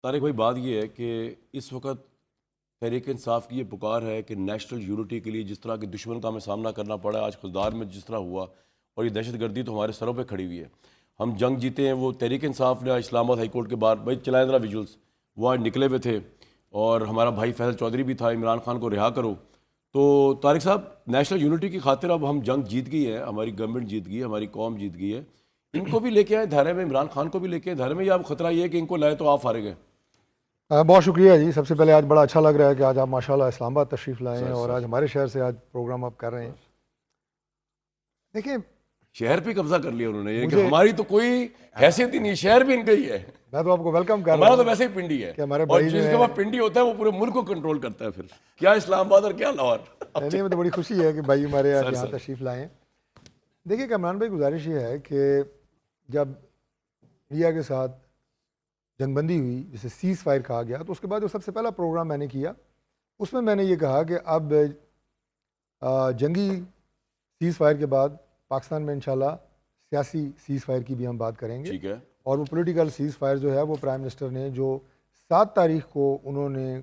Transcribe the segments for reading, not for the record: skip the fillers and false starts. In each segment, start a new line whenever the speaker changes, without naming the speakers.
طارق بھائی بات یہ ہے کہ اس وقت تحریک انصاف کی یہ پکار ہے کہ نیشنل یونٹی کے لیے جس طرح کے دشمن کا ہمیں سامنا کرنا پڑا آج خزدار میں جس طرح ہوا، اور یہ دہشت گردی تو ہمارے سروں پہ کھڑی ہوئی ہے. ہم جنگ جیتے ہیں. وہ تحریک انصاف نے اسلام آباد ہائی کورٹ کے باہر بھائی چلائیں ذرا ویژولس، وہ آج نکلے ہوئے تھے، اور ہمارا بھائی فیصل چودھری بھی تھا، عمران خان کو رہا کرو. تو طارق صاحب، نیشنل یونٹی کی خاطر اب ہم جنگ جیت گئی ہے، ہماری گورنمنٹ جیت گئی ہے، ہماری قوم جیت گئی ہے. ان کو بھی لے کے آئے دھارے میں، عمران خان کو بھی لے کے آئے دھارے میں، یا اب خطرہ یہ ہے کہ ان کو لائے تو آپ فارغ ہیں؟
بہت شکریہ جی. سب سے پہلے آج بڑا اچھا لگ رہا ہے کہ آج آپ ماشاءاللہ اسلام آباد تشریف لائے ہیں اور آج ہمارے شہر سے آج پروگرام آپ کر رہے ہیں. دیکھیں،
شہر پہ قبضہ کر لیا انہوں نے، یہ کہ ہماری تو کوئی حیثیت ہی نہیں، شہر بھی ان کا ہی ہے.
میں تو آپ کو ویلکم کر رہا
ہمارا
ہوں
تو ویسے ہی پنڈی ہے،
کہ ہمارے
اور
بھائی
جس کے پاس پنڈی ہوتا ہے وہ پورے ملک کو کنٹرول کرتا ہے. پھر کیا اسلام آباد اور کیا لاہور.
نہیں، میں تو بڑی خوشی ہے کہ بھائی ہمارے آج یہاں تشریف لائے ہیں. دیکھیے کامران بھائی، گزارش یہ ہے کہ جب انڈیا کے ساتھ جنگ بندی ہوئی، جسے سیز فائر کہا گیا، تو اس کے بعد جو سب سے پہلا پروگرام میں نے کیا، اس میں نے یہ کہا کہ اب جنگی سیز فائر کے بعد پاکستان میں انشاءاللہ سیاسی سیز فائر کی بھی ہم بات کریں گے.
ٹھیک ہے.
اور وہ پولیٹیکل سیز فائر جو ہے وہ پرائم منسٹر نے جو 7 تاریخ کو انہوں نے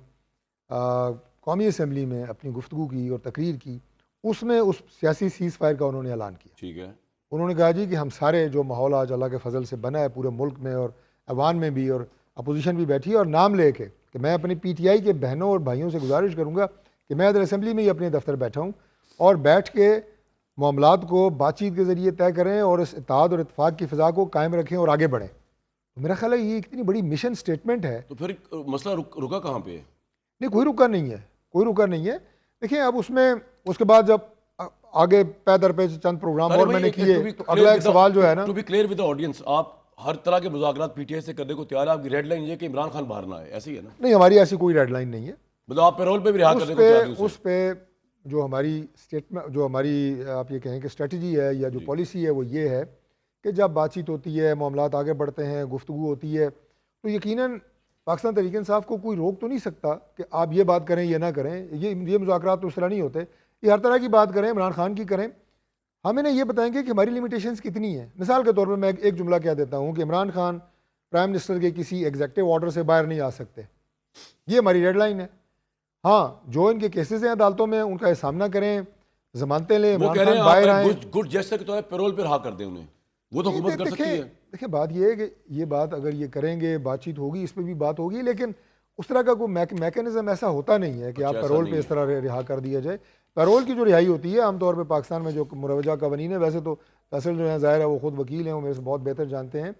قومی اسمبلی میں اپنی گفتگو کی اور تقریر کی، اس میں اس سیاسی سیز فائر کا انہوں نے اعلان کیا.
ٹھیک ہے.
انہوں نے کہا جی کہ ہم سارے جو ماحول آج اللہ کے فضل سے بنا ہے پورے ملک میں اور ایوان میں بھی، اور اپوزیشن بھی بیٹھی ہے، اور نام لے کے کہ میں اپنی پی ٹی آئی کے بہنوں اور بھائیوں سے گزارش کروں گا کہ میں ادھر اسمبلی میں ہی اپنے دفتر بیٹھا ہوں، اور بیٹھ کے معاملات کو بات چیت کے ذریعے طے کریں اور اس اتحاد اور اتفاق کی فضا کو قائم رکھیں اور آگے بڑھیں. تو میرا خیال ہے یہ اتنی بڑی مشن سٹیٹمنٹ ہے.
تو پھر مسئلہ رکا کہاں پہ ہے؟
نہیں، کوئی رکا نہیں ہے، کوئی رکا نہیں ہے. دیکھیں اب اس میں اس کے بعد جب آگے پے در پہ چند پروگرام اور میں نے کیے، تو اگلا ایک سوال جو ہے نا،
to be clear with the audience, آپ ہر طرح کے مذاکرات پی ٹی آئی سے کرنے کو تیار ہے، آپ کی ریڈ لائن یہ ہے کہ عمران خان باہر نہ آئے، ایسے ہی ہے نا؟
نہیں، ہماری ایسی کوئی ریڈ لائن نہیں ہے.
مطلب آپ پیرول پہ بھی رہا کرنے کو تیار ہیں؟
اس پہ جو ہماری اسٹیٹمنٹ، جو ہماری آپ یہ کہیں کہ اسٹریٹجی ہے یا جو پالیسی ہے، وہ یہ ہے کہ جب بات چیت ہوتی ہے، معاملات آگے بڑھتے ہیں، گفتگو ہوتی ہے، تو یقیناً پاکستان تحریک انصاف کو کوئی روک تو نہیں سکتا کہ آپ یہ بات کریں یہ نہ کریں. یہ مذاکرات تو اس طرح نہیں ہوتے. یہ ہر طرح کی بات کریں، عمران خان کی کریں. ہم انہیں یہ بتائیں گے کہ ہماری لیمیٹیشنز کتنی ہیں. مثال کے طور پہ میں ایک جملہ کہہ دیتا ہوں کہ عمران خان پرائم منسٹر کے کسی ایگزیکٹو آرڈر سے باہر نہیں آ سکتے. یہ ہماری ریڈ لائن ہے. ہاں، جو ان کے کیسز ہیں عدالتوں میں، ان کا سامنا کریں، ضمانتیں لیں،
وہ
عمران
کہہ رہے
خان
ہیں
باہر
آپ
آئیں.
گڈ جیسے کہ تو پیرول پہ رہا کر دیں انہیں، وہ تو حکومت کر سکتی ہے.
دیکھیں بات یہ ہے کہ یہ بات اگر یہ کریں گے، بات چیت ہوگی، اس پہ بھی بات ہوگی، لیکن اس طرح کا کوئی میکینزم ایسا ہوتا نہیں ہے کہ آپ پیرول پہ اس طرح رہا کر دیا جائے. پیرول کی جو رہائی ہوتی ہے عام طور پہ پاکستان میں جو مروجہ قوانین ہے، ویسے تو فیصل جو ہیں ظاہر ہے وہ خود وکیل ہیں، وہ میرے سے بہت بہتر جانتے ہیں،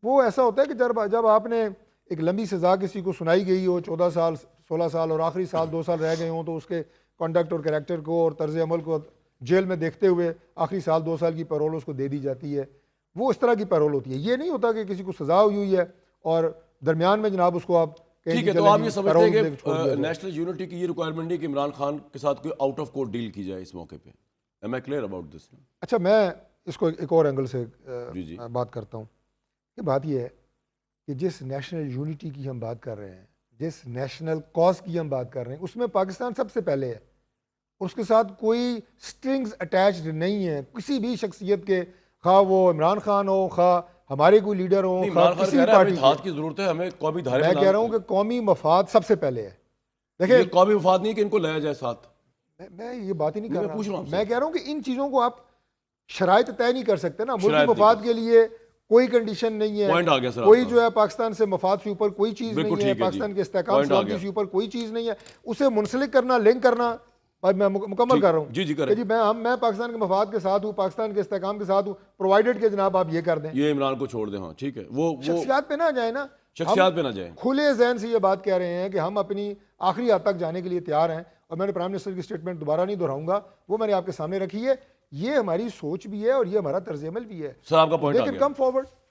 وہ ایسا ہوتا ہے کہ جب آپ نے ایک لمبی سزا کسی کو سنائی گئی ہو، 14 سال 16 سال اور آخری سال 2 سال رہ گئے ہوں، تو اس کے کنڈکٹ اور کریکٹر کو اور طرز عمل کو جیل میں دیکھتے ہوئے آخری سال 2 سال کی پیرول اس کو دے دی جاتی ہے. وہ اس طرح کی پیرول ہوتی ہے. یہ نہیں ہوتا کہ کسی کو سزا ہوئی ہے اور درمیان میں جناب اس کو آپ
ٹھیک ہے. تو آپ یہ سمجھتے ہیں کہ نیشنل یونٹی کی یہ ریکوائرمنٹ ہے کہ عمران خان کے ساتھ کوئی آؤٹ آف کورٹ ڈیل کی جائے اس موقع پہ؟ Am I clear about this?
اچھا، میں اس کو ایک اور اینگل سے بات کرتا ہوں. کہ بات یہ ہے کہ جس نیشنل یونٹی کی ہم بات کر رہے ہیں، جس نیشنل کاز کی ہم بات کر رہے ہیں، اس میں پاکستان سب سے پہلے ہے. اس کے ساتھ کوئی سٹرنگز اٹیچڈ نہیں ہے کسی بھی شخصیت کے، خواہ وہ عمران خان ہو، خواہ ہمارے کوئی لیڈر ہو، خواہ کسی بھی پارٹی
کی ضرورت ہے. ہمیں قومی دھارے
میں کہہ رہا ہوں کہ قومی مفاد سب سے پہلے ہے. دیکھیں،
یہ قومی مفاد نہیں کہ ان کو لایا جائے ساتھ.
میں یہ بات ہی نہیں کر رہا.
میں
کہہ رہا ہوں کہ ان چیزوں کو آپ شرائط طے نہیں کر سکتے نا. ملکی مفاد کے لیے کوئی کنڈیشن نہیں ہے، کوئی جو ہے پاکستان سے مفاد سے اوپر کوئی چیز نہیں ہے، پاکستان کے استحکام سلامتی سے اوپر کوئی چیز نہیں ہے. اسے منسلک کرنا، لنک کرنا، میں مکمل کر رہا ہوں کہ میں پاکستان کے مفاد کے ساتھ ہوں، پاکستان کے استحکام کے ساتھ ہوں، پرووائڈڈ کہ جناب آپ یہ کر دیں.
یہ عمران کو چھوڑ دیں. ہاں ٹھیک ہے. وہ
شخصیات پہ نہ جائیں نا،
شخصیات پہ نہ جائیں.
کھلے ذہن سے یہ بات کہہ رہے ہیں کہ ہم اپنی آخری حد تک جانے کے لیے تیار ہیں. اور میں نے پرائم منسٹر کی اسٹیٹمنٹ دوبارہ نہیں دہراؤں گا، وہ میں نے آپ کے سامنے رکھی ہے. یہ ہماری سوچ بھی ہے اور یہ ہمارا طرز عمل بھی ہے.
سر آپ کا پوائنٹ آ گیا.
Come forward.